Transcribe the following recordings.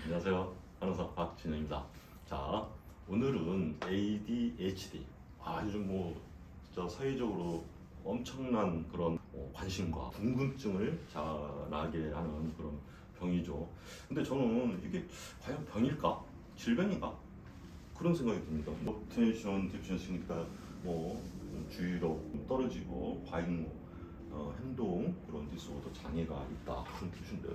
안녕하세요. 간호사 박진영입니다. 자, 오늘은 ADHD. 요즘 진짜 사회적으로 엄청난 그런 관심과 궁금증을 자라게 하는 그런 병이죠. 근데 저는 이게 과연 병일까? 질병인가? 그런 생각이 듭니다. 어텐션 디피션시니까 주의력 떨어지고 과잉 행동 그런 디스오더 장애가 있다 그런 뜻인데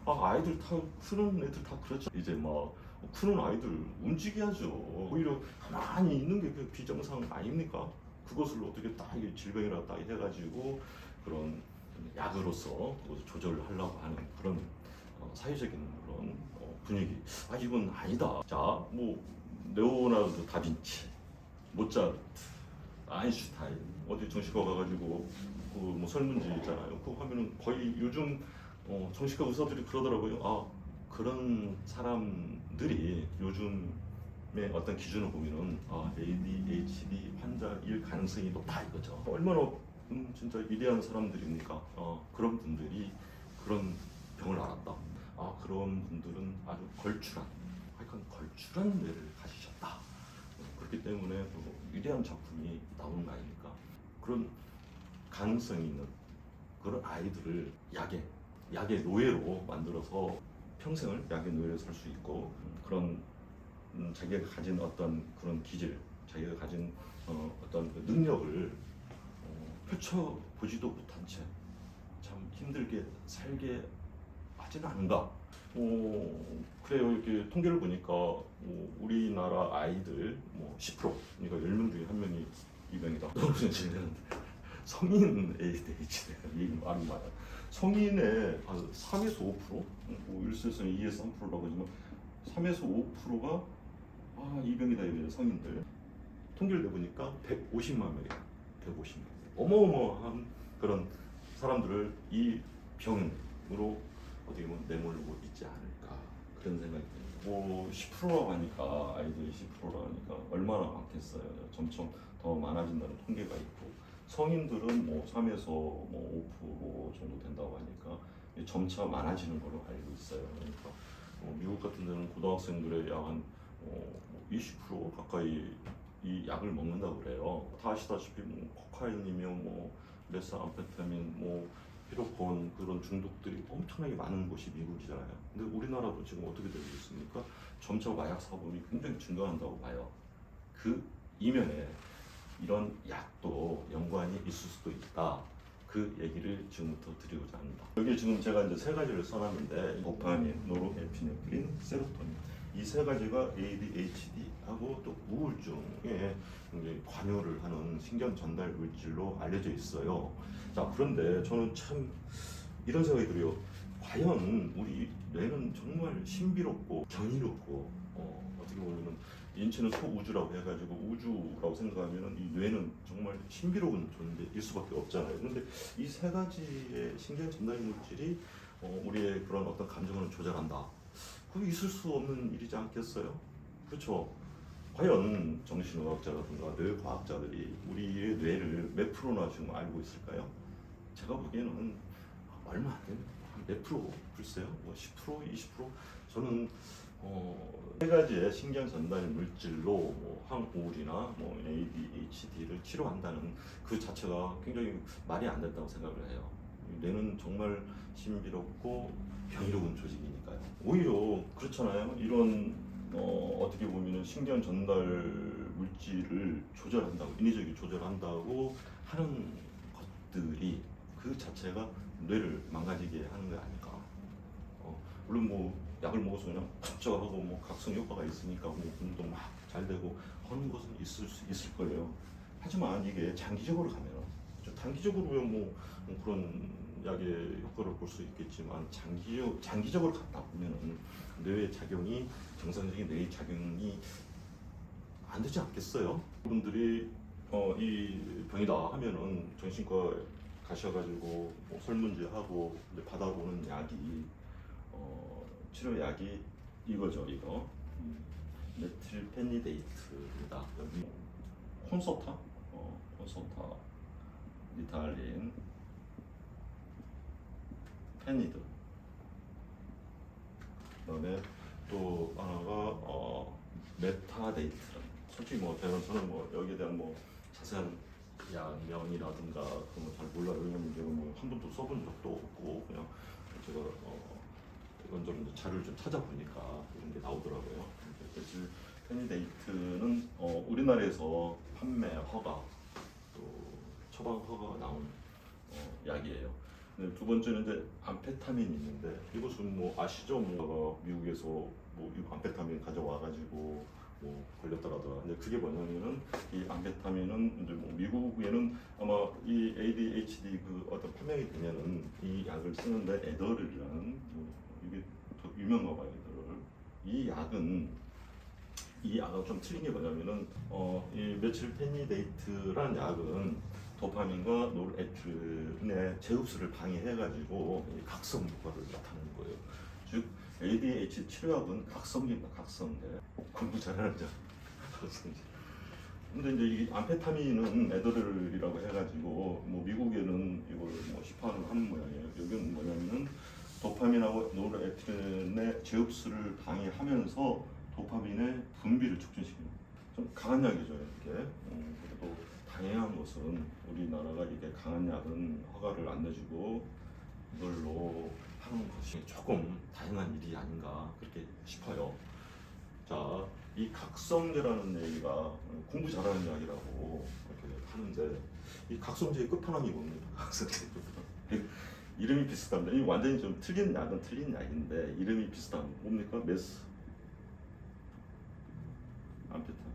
아이들 다 크는 애들 다 그렇죠. 이제 막 크는 아이들 움직여야죠. 오히려 가만히 있는 게 그 비정상 아닙니까? 그것을 어떻게 딱 이게 질병이라 딱 해가지고 그런 약으로서 그것을 조절하려고 하는 그런 사회적인 그런 분위기. 이건 아니다. 자, 레오나르도 다빈치, 모차르트, 아인슈타인 어디 정신과 가가지고 그 설문지 있잖아요. 그거 하면은 거의 요즘 정신과 의사들이 그러더라고요. 그런 사람들이 요즘의 어떤 기준을 보면은 ADHD 환자일 가능성이 높다 이거죠. 얼마나 진짜 위대한 사람들입니까? 그런 분들이 그런 병을 앓았다. 그런 분들은 아주 걸출한 뇌를 가지셨다. 그렇기 때문에 또 위대한 작품이 나오는 거 아닙니까? 그런 가능성이 있는 그런 아이들을 약의 노예로 만들어서 평생을 약의 노예로 살 수 있고 그런 자기가 가진 어떤 그런 기질, 자기가 가진 어떤 그 능력을 펼쳐보지도 못한 채 참 힘들게 살게 하지는 않은가. 그래요. 이렇게 통계를 보니까 우리나라 아이들 10%, 그러니까 10명 중에 1명이 이 병이다. 너무 지금 성인 ADHD 얘기 말이 많아요. 성인의 3에서 5%, 일수에서는 2에서 3%라고 하지만 3에서 5%가 이 병이다 이거예요. 성인들 통계를 내보니까 150만 명이에요. 150만 명. 어마어마한 그런 사람들을 이 병으로 어떻게 보면 내몰고 있지 않을까 그런 생각이 듭니다. 10%라고 하니까 아이들이 10%라고 하니까 얼마나 많겠어요. 점점 더 많아진다는 통계가 있고 성인들은 3에서 5% 정도 된다고 하니까 점차 많아지는 걸로 알고 있어요. 그러니까 미국 같은 데는 고등학생들의 약 한 20% 가까이 이 약을 먹는다고 그래요. 다 아시다시피 코카인이며 메스암페타민 피로폰 그런 중독들이 엄청나게 많은 곳이 미국이잖아요. 근데 우리나라도 지금 어떻게 되고 있습니까? 점차 마약 사범이 굉장히 증가한다고 봐요. 그 이면에 이런 약도 연관이 있을 수도 있다. 그 얘기를 지금부터 드리고자 합니다. 여기 지금 제가 이제 세 가지를 써놨는데 도파민, 노르에피네프린, 세로토닌 이 세 가지가 ADHD하고 또 우울증에 굉장히 관여를 하는 신경 전달 물질로 알려져 있어요. 자, 그런데 저는 참 이런 생각이 들어요. 과연 우리 뇌는 정말 신비롭고 경이롭고 어떻게 보면 인체는 소우주라고 해가지고 우주라고 생각하면 이 뇌는 정말 신비로운 존재일 수밖에 없잖아요. 그런데 이 세 가지의 신경 전달 물질이 우리의 그런 어떤 감정을 조절한다. 그게 있을 수 없는 일이지 않겠어요? 그렇죠? 과연 정신의학자라든가 뇌과학자들이 우리의 뇌를 몇 프로나 지금 알고 있을까요? 제가 보기에는 얼마 안 됩니다. 몇 프로? 글쎄요. 10%, 20%? 저는 세 가지의 신경 전달 물질로 항우울이나 ADHD를 치료한다는 그 자체가 굉장히 말이 안 된다고 생각을 해요. 뇌는 정말 신비롭고 경이로운 조직이니까요. 오히려 그렇잖아요. 이런 어떻게 보면 신경 전달 물질을 조절한다고, 인위적으로 조절한다고 하는 것들이 그 자체가 뇌를 망가지게 하는 게 아닐까. 물론 약을 먹어서 그냥 흡적하고 각성 효과가 있으니까 운동 막 잘 되고 하는 것은 있을 수 있을 거예요. 하지만 이게 장기적으로 가면 단기적으로 그런 약의 효과를 볼 수 있겠지만 장기적으로 갔다 보면은 뇌의 작용이 정상적인 뇌의 작용이 안 되지 않겠어요? 분들이 이 병이다 하면은 정신과 가셔가지고 설문지 하고 받아보는 약이 치료약이 이거죠. 이거 메틸페니데이트입니다. 여기 콘서타, 리탈린, 페니드, 그다음에 또 하나가 메타데이트. 솔직히 뭐 저는 뭐 여기에 대한 뭐 자세한 약명이라든가 그런 거 잘 몰라요. 왜냐면 제가 뭐 한 번도 써본 적도 없고 그냥 제가 이런저런 이제 자료를 좀 찾아보니까 이런 게 나오더라고요. 메틸 페니데이트는 우리나라에서 판매 허가 또 처방 허가가 나온 약이에요. 네, 두 번째는 이제 암페타민이 있는데 이것은 뭐 아시죠? 뭐 미국에서 뭐 이 암페타민 가져와가지고 뭐 걸렸더라더라. 근데 그게 뭐냐면은 이 암페타민은 이제 뭐 미국에는 아마 이 ADHD 그 어떤 판명이 되면은 이 약을 쓰는데 에더를이라는 뭐 이게 더 유명한가 봐요. 에더를. 이 약은 좀 틀린 게 뭐냐면은 이 메틸페니데이트라는 약은 도파민과 노르에프린의 재흡수를 방해해가지고 이 각성 효과를 나타내는 거예요. 즉 ADHD 치료약은 각성제입니다. 각성제. 공부 잘하는 자. 각성제. 근데 이제 이 암페타민은 에더를이라고 해가지고 뭐 미국에는 이걸 뭐 시판을 하는 모양이에요. 여기는 뭐냐면은 도파민하고 노르에프린의 재흡수를 방해하면서 도파민의 분비를 촉진시키는 좀 강한 약이죠. 이렇게. 그래도 다행한 것은 우리나라가 이게 강한 약은 허가를 안 내주고 이걸로 하는 것이 조금 다양한 일이 아닌가 그렇게 싶어요. 자, 이 각성제라는 얘기가 공부 잘하는 약이라고 이렇게 하는데 이 각성제의 끝판왕이 뭡니까? 각성제 이름이 비슷합니다. 이 완전히 좀 틀린 약은 틀린 약인데 이름이 비슷한 뭡니까? 메스 암페타민.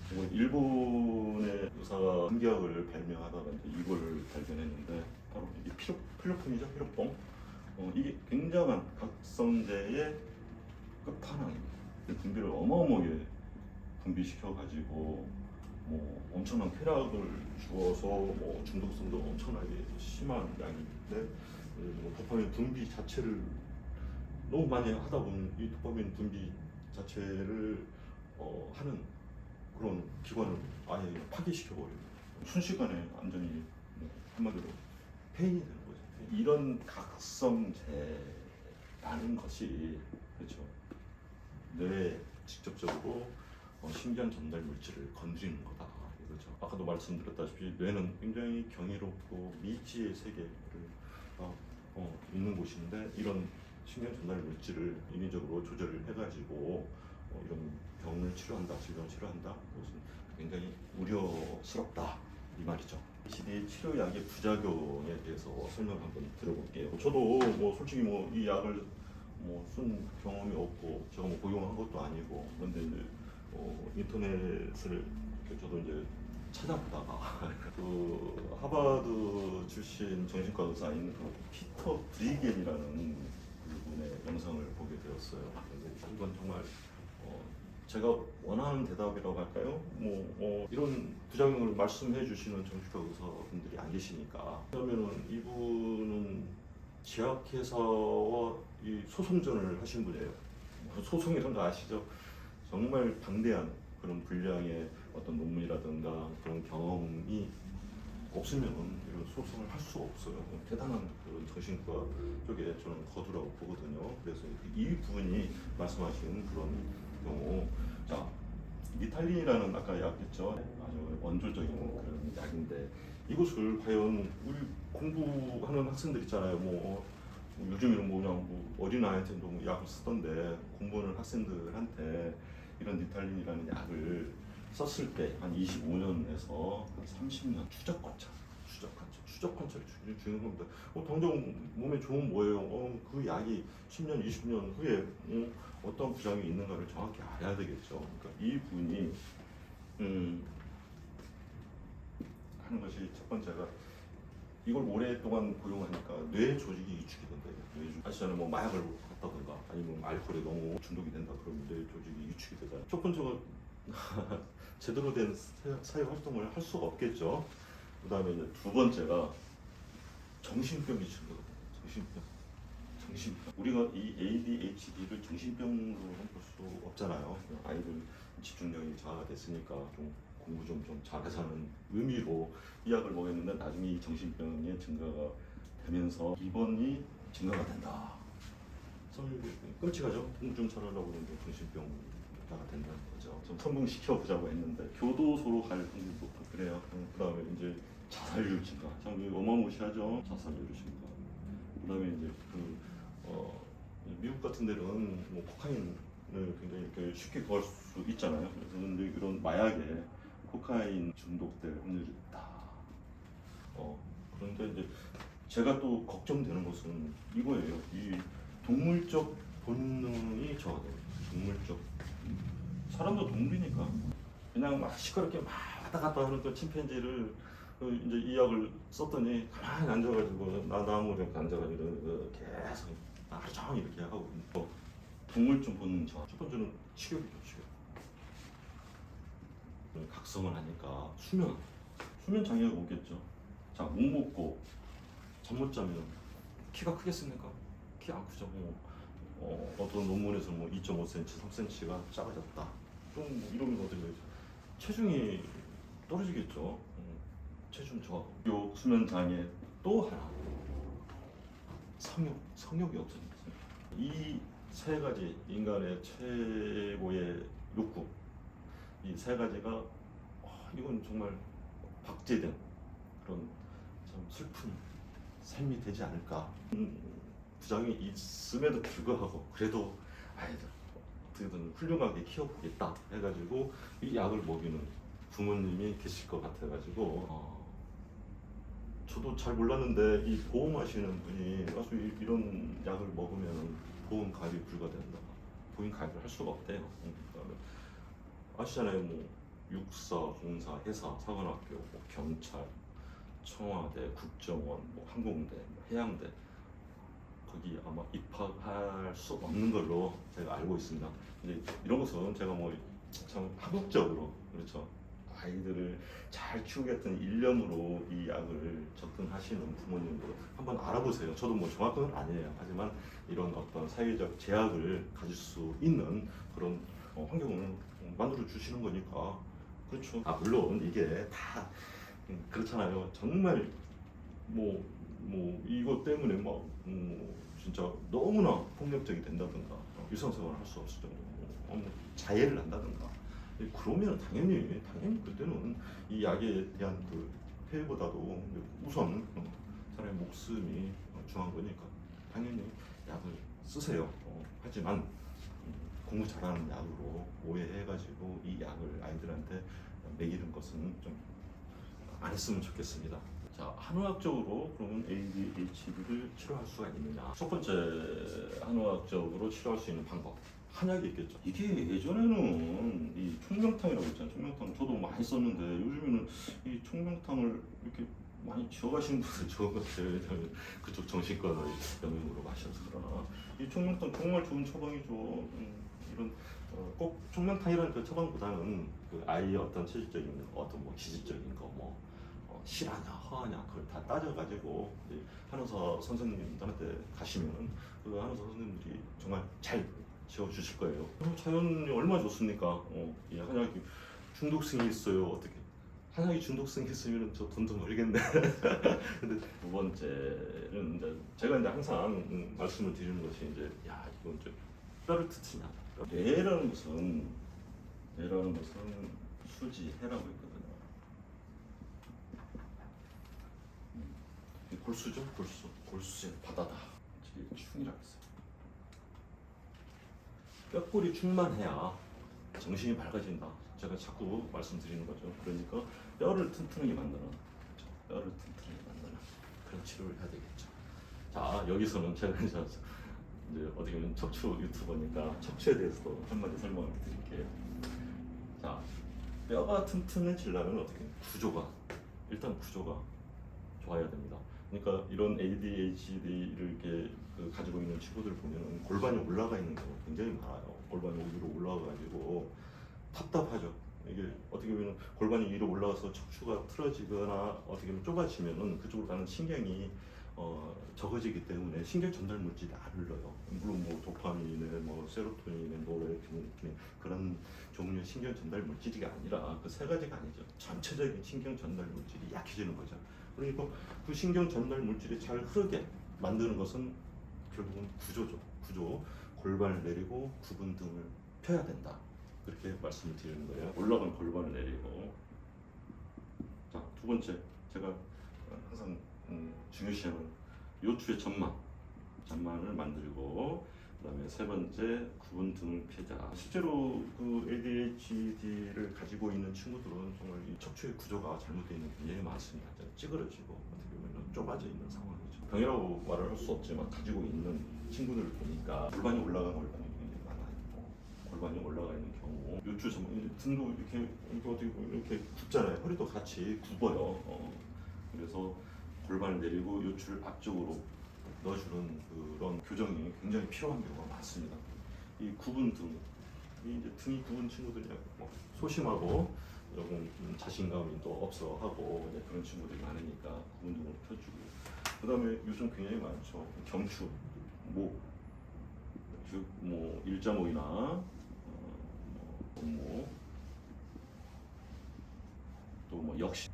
그리고 일본의 의사가 신기약을 발명하다가 이제 이걸 발견했는데 바로 이게 필로폰이죠. 필로폰. 이게 굉장한 각성제의 끝판왕입니다. 분비를 어마어마하게 분비시켜 가지고 뭐 엄청난 쾌락을 주어서 뭐 중독성도 엄청나게 심한 약인데 뭐 도파민 분비 자체를 너무 많이 하다 보면 이 도파민 분비 자체를 하는 그런 기관을 아예 파괴시켜 버리고 순식간에 완전히 한마디로 폐인이 되는 거죠. 이런 각성제라는 것이 그렇죠. 뇌에 직접적으로 신경 전달 물질을 건드리는 거다. 그렇죠. 아까도 말씀드렸다시피 뇌는 굉장히 경이롭고 미지의 세계를 있는 곳인데 이런 신경 전달 물질을 인위적으로 조절을 해가지고 이런 병을 치료한다, 질병을 치료한다. 그것은 굉장히 우려스럽다 이 말이죠. ADHD 치료약의 부작용에 대해서 설명 한번 드려볼게요. 저도 뭐 솔직히 뭐 이 약을 뭐 쓴 경험이 없고 제가 뭐 복용한 것도 아니고 그런데 이제 인터넷을 저도 이제 찾아보다가 그 하버드 출신 정신과 의사인 그 피터 브리겐이라는 그분의 영상을 보게 되었어요. 근데 이건 정말 제가 원하는 대답이라고 할까요? 이런 부작용을 말씀해 주시는 정신과 의사분들이 안 계시니까 그러면은 이분은 제약회사와 이 소송전을 하신 분이에요. 소송이란 거 아시죠? 정말 방대한 그런 분량의 어떤 논문이라든가 그런 경험이 없으면 이런 소송을 할 수 없어요. 대단한 그런 정신과 쪽에 저는 거두라고 보거든요. 그래서 이 부분이 말씀하신 그런 경우, 자 리탈린이라는 아까 약 있죠. 아주 원조적인 그런 약인데 이것을 과연 우리 공부하는 학생들 있잖아요. 요즘 이런 그냥 뭐 어린아이한테도 뭐 약을 쓰던데 공부하는 학생들한테 이런 리탈린이라는 약을 썼을 때 한 25년에서 한 30년 추적 관찰이 중요한 겁니다. 당장 몸에 좋은 뭐예요? 그 약이 10년, 20년 후에 어떤 부작용이 있는가를 정확히 알아야 되겠죠. 그러니까 이 분이 하는 것이 첫 번째가 이걸 오랫동안 복용하니까 뇌 조직이 위축이 된다. 아시잖아요. 뭐 마약을 갖다든가 아니면 알코올에 너무 중독이 된다 그러면 뇌 조직이 위축이 되잖아요. 첫 번째가 제대로 된 사회 활동을 할 수가 없겠죠. 그 다음에 이제 두 번째가 정신병이 증가합니다. 정신병. 우리가 이 ADHD를 정신병으로 볼 수 없잖아요. 아이들 집중력이 저하가 됐으니까 좀 공부 좀 잘해서는 의미로 이 약을 먹였는데 나중에 이 정신병의 증가가 되면서 입원이 증가가 된다. 참 이게 끔찍하죠. 좀 잘하려고 했는데 정신병자가 된다는 거죠. 좀 성공시켜보자고 했는데 교도소로 갈 확률도 그래요. 그다음에 이제 자살률 증가. 참 이거 어마무시하죠. 자살률 증가. 그다음에 이제 미국 같은 데는 뭐 코카인을 굉장히 이렇게 쉽게 구할 수 있잖아요. 그래서 근데 이런 마약에 코카인 중독될 확률이 있다. 그런데 이제 제가 또 걱정되는 것은 이거예요. 이 동물적 본능이 저하돼요. 동물적. 사람도 동물이니까 그냥 막 시끄럽게 막 왔다 갔다 하는 그 침팬지를 이제 이 약을 썼더니 가만히 앉아가지고 나무 이렇게 앉아가지고 계속 하루 종일 이렇게 하고 동물적 본능 저하. 첫 번째는 식욕이죠. 식욕. 각성을 하니까 수면 장애가 오겠죠. 자, 못 먹고 잠 못 자면 키가 크겠습니까? 키 안 크죠. 어떤 논문에서 뭐 2.5cm, 3cm가 작아졌다. 좀 이러면 어떻게 되죠? 체중이 떨어지겠죠. 체중 저하. 요 수면 장애 또 하나. 성욕이 없어집니다. 이 세 가지 인간의 최고의 욕구. 이 세 가지가 이건 정말 박제된 그런 참 슬픈 삶이 되지 않을까. 부작용이 있음에도 불구하고 그래도 아이들 어떻게든 훌륭하게 키워보겠다 해가지고 이 약을 먹이는 부모님이 계실 것 같아가지고 저도 잘 몰랐는데 이 보험하시는 분이 와서 이런 약을 먹으면 보험 가입이 불가된다. 보험 가입을 할 수가 없대요. 아시잖아요. 뭐 육사, 공사, 회사, 사관학교, 뭐 경찰, 청와대, 국정원, 뭐 항공대, 뭐 해양대 거기 아마 입학할 수 없는 걸로 제가 알고 있습니다. 근데 이런 것은 제가 뭐 참 합법적으로 그렇죠. 아이들을 잘 키우겠다는 일념으로 이 약을 접근하시는 부모님들 한번 알아보세요. 저도 뭐 정확한 건 아니에요. 하지만 이런 어떤 사회적 제약을 가질 수 있는 그런 환경을 만들어 주시는 거니까 그렇죠. 물론 이게 다 그렇잖아요. 정말 뭐 이것 때문에 막 진짜 너무나 폭력적이 된다든가 일상생활을 할 수 없을 정도로 자해를 한다든가 그러면 당연히 그때는 이 약에 대한 그 폐해보다도 우선 사람의 목숨이 중요한 거니까 당연히 약을 쓰세요. 하지만 공부 잘하는 약으로 오해해가지고 이 약을 아이들한테 먹이는 것은 좀 안 했으면 좋겠습니다. 자, 한의학적으로 그러면 ADHD를 치료할 수가 있느냐? 첫 번째 한의학적으로 치료할 수 있는 방법. 한약이 있겠죠. 이게 예전에는 이 총명탕이라고 있잖아요. 총명탕 저도 많이 썼는데 요즘에는 이 총명탕을 이렇게 많이 지어가시는 분들 좋은 것 같아요. 왜냐하면 그쪽 정신과의 영역으로 마셔서 그러나 이 총명탕 정말 좋은 처방이죠. 이런 꼭 총명탕이라는 그 처방보다는 그 아이의 어떤 체질적인 어떤 뭐 기질적인 거뭐 실하냐 허하냐 그걸 다 따져가지고 한의사 선생님들한테 가시면은 그 한의사 선생님들이 정말 잘 지어주실 거예요. 자연이 얼마나 좋습니까? 이 한약이 중독성이 있어요. 어떻게 한약이 중독성이 있으면 저 돈도 벌겠네. 근데 두 번째는 이제 제가 이제 항상 말씀을 드리는 것이 이제 야 이건 이제 뼈를 트트냐. 뇌라는 것은 수지 해라고 있거든요. 골수죠, 골수의 바다다. 이게 충이라고 했어요. 뼈골이 충만해야 정신이 밝아진다. 제가 자꾸 말씀드리는 거죠. 그러니까 뼈를 튼튼하게 만드는, 뼈를 튼튼하게 만드는 그런 치료를 해야 되겠죠. 자, 여기서는 제가 이제 어떻게 보면 척추 유튜버니까 척추에 대해서도 한마디 설명을 드릴게요. 자, 뼈가 튼튼해지려면 어떻게 일단 구조가 좋아야 됩니다. 그러니까 이런 ADHD를 이렇게 가지고 있는 친구들 보면 골반이 올라가 있는 경우 굉장히 많아요. 골반이 위로 올라가가지고 답답하죠. 이게 어떻게 보면 골반이 위로 올라가서 척추가 틀어지거나 어떻게 보면 좁아지면은 그쪽으로 가는 신경이 적어지기 때문에 신경 전달 물질이 안 흘러요. 물론 뭐 도파민이네, 뭐 세로토닌이네, 노르에피네프린 그런 종류의 신경 전달 물질이 아니라 그 세 가지가 아니죠. 전체적인 신경 전달 물질이 약해지는 거죠. 그러니까 그 신경 전달 물질이 잘 흐르게 만드는 것은 결국은 구조죠. 구조, 골반을 내리고 굽은 등을 펴야 된다. 그렇게 말씀을 드리는 거예요. 올라간 골반을 내리고. 자, 두 번째, 제가 항상 중요시하는 요추의 전만을 만들고, 그다음에 세 번째, 굽은 등을 펴자. 실제로 그 ADHD를 가지고 있는 친구들은 정말 이 척추의 구조가 잘못되어 있는 게 굉장히 많습니다. 찌그러지고 어떻게 보면 좁아져 있는 상황이죠. 병이라고 말을 할 수 없지만 가지고 있는 친구들을 보니까 골반이 올라간 골반이 굉장히 많아요. 골반이 올라가 있는 경우 요추 전문 등도 이렇게 어디 이렇게 굽잖아요. 허리도 같이 굽어요. 그래서 골반을 내리고 요추를 앞쪽으로 넣어주는 그런 교정이 굉장히 필요한 경우가 많습니다. 이 굽은 등, 이 이제 등이 굽은 친구들이 뭐 소심하고 조금 자신감이 또 없어하고 이제 그런 친구들이 많으니까 굽은 등을 펴주고, 그다음에 요즘 굉장히 많죠. 경추, 목, 즉 뭐 일자목이나 목, 또 뭐 역시자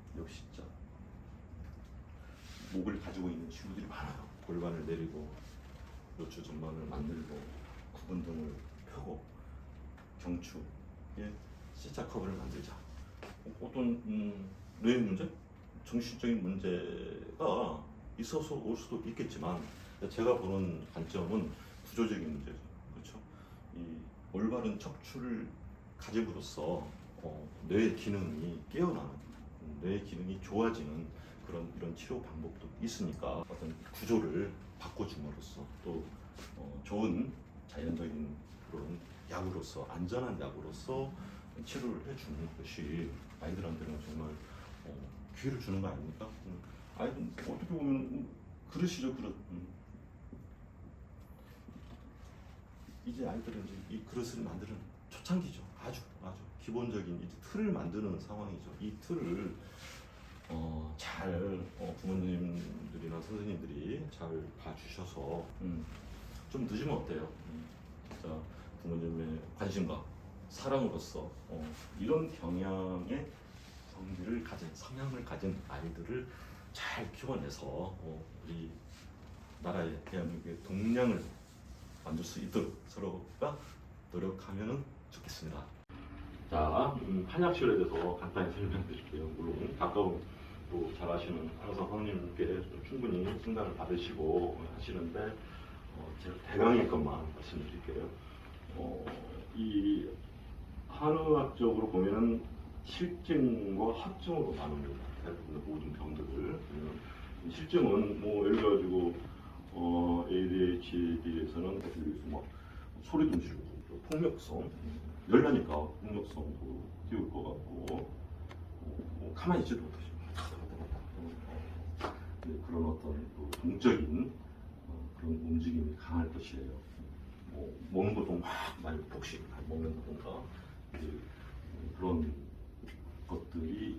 목을 가지고 있는 친구들이 많아요. 골반을 내리고 요추 전반을 만들고 굽은 등을 펴고 경추에 C자커브를 만들자. 어떤 뇌의 문제, 정신적인 문제가 있어서 올 수도 있겠지만 제가 보는 관점은 구조적인 문제죠. 그렇죠? 이 올바른 척추를 가짐으로써 뇌의 기능이 깨어나는, 뇌의 기능이 좋아지는 그런 이런 치료 방법도 있으니까 어떤 구조를 바꿔줌으로써 또 좋은 자연적인 그런 약으로서, 안전한 약으로서 치료를 해주는 것이 아이들한테는 정말 기회를 주는 거 아닙니까? 아이들 어떻게 보면 그릇이죠, 그릇. 이제 아이들은 이제 이 그릇을 만드는 초창기죠. 아주 기본적인 이제 틀을 만드는 상황이죠. 이 틀을 잘 부모님들이나 선생님들이 잘 봐주셔서 좀 늦으면 어때요? 진짜 부모님의 관심과 사랑으로서 이런 경향의 성향을 가진 아이들을 잘 키워내서 우리 나라의 대한민국의 동량을 만들 수 있도록 서로가 노력하면 좋겠습니다. 자, 한약실에 대해서 간단히 설명드릴게요. 물론 가까운 또 잘 아시는 한의사 선생님께 충분히 상담을 받으시고 하시는데 제가 대강의 것만 말씀드릴게요. 이 한의학적으로 보면은 실증과 합증으로 나눕니다. 대부분의 모든 병들을. 실증은 뭐 예를 가지고 ADHD에서는 뭐 소리도 지르고 폭력성, 열나니까 폭력성도 띄울 것 같고 가만히 있지도 못하시고 그런 어떤 또 동적인 그런 움직임이 강할 것이에요. 뭐 먹는 것도 막 많이 폭식 먹는다던가 그런 것들이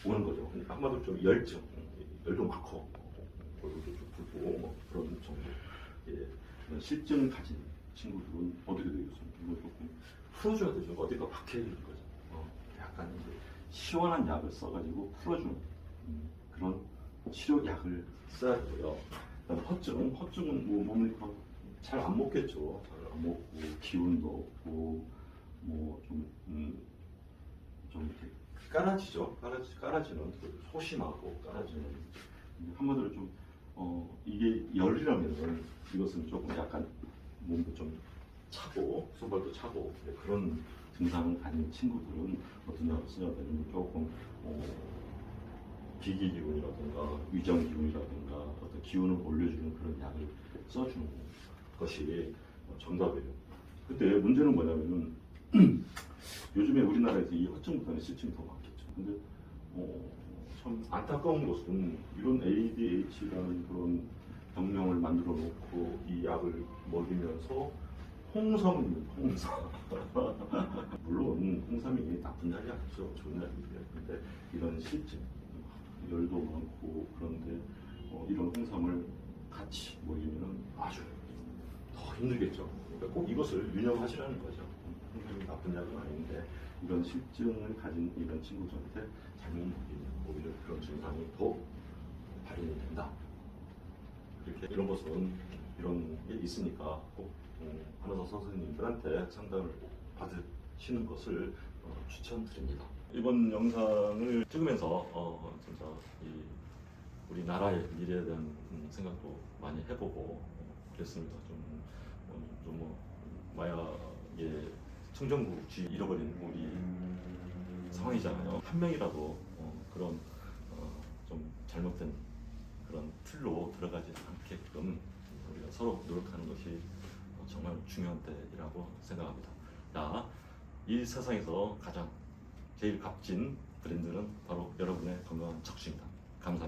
오는 거죠. 그러니까 한마디로 좀 열도 많고 얼굴도 좀 붉고 뭐 그런 정도. 그런 실증을 가진 친구들은 어떻게 되겠습니까? 이거 조금 풀어줘야 되죠. 어디가 박혀 있는 거죠. 약간 이제 시원한 약을 써가지고 풀어주는 그런 치료약을 써야 되고요. 그다음 허증은 뭐 몸이 잘 안 먹겠죠. 잘 안 먹고 기운도 없고 뭐 좀 이렇게 깔아지죠. 깔아지는 소심하고 깔아지는 한마디로 좀 이게 열이라면 이것은 조금 약간 몸도 좀 차고 손발도 차고 그런 증상을 가진 친구들은 어떤 약을 쓰냐면 조금 기기 기운이라든가 위장 기운이라든가 어떤 기운을 올려주는 그런 약을 써주는 것이 정답이에요. 그때 문제는 뭐냐면은 요즘에 우리나라에서 이 허증보다는 실증이 더 많겠죠. 근데 참 안타까운 것은 이런 ADH라는 그런 병명을 만들어 놓고 이 약을 먹이면서 홍삼입니다. 홍삼. 물론 홍삼이 나쁜 약이 아니죠. 좋은 약이에요. 근데 이런 실증, 열도 많고 그런데 이런 홍삼을 같이 먹이면 아주 더 힘들겠죠. 그러니까 꼭 이것을 유념하시라는 거죠. 홍삼이 나쁜 약은 아닌데 이런 실증을 가진 이런 친구들한테 잘못 먹이면 오히려 그런 증상이 더 발현이 된다. 이렇게 이런 것은 이런 게 있으니까 꼭 한의사 선생님들한테 상담을 받으시는 것을 추천드립니다. 이번 영상을 찍으면서 진짜 우리나라의 미래에 대한 생각도 많이 해보고 그랬습니다. 마약의 청정국지 잃어버린 우리 상황이잖아요. 한 명이라도 그런 좀 잘못된 그런 틀로 들어가지 않게끔 우리가 서로 노력하는 것이 정말 중요한 때이라고 생각합니다. 이 세상에서 가장 제일 값진 브랜드는 바로 여러분의 건강한 척추입니다. 감사합니다.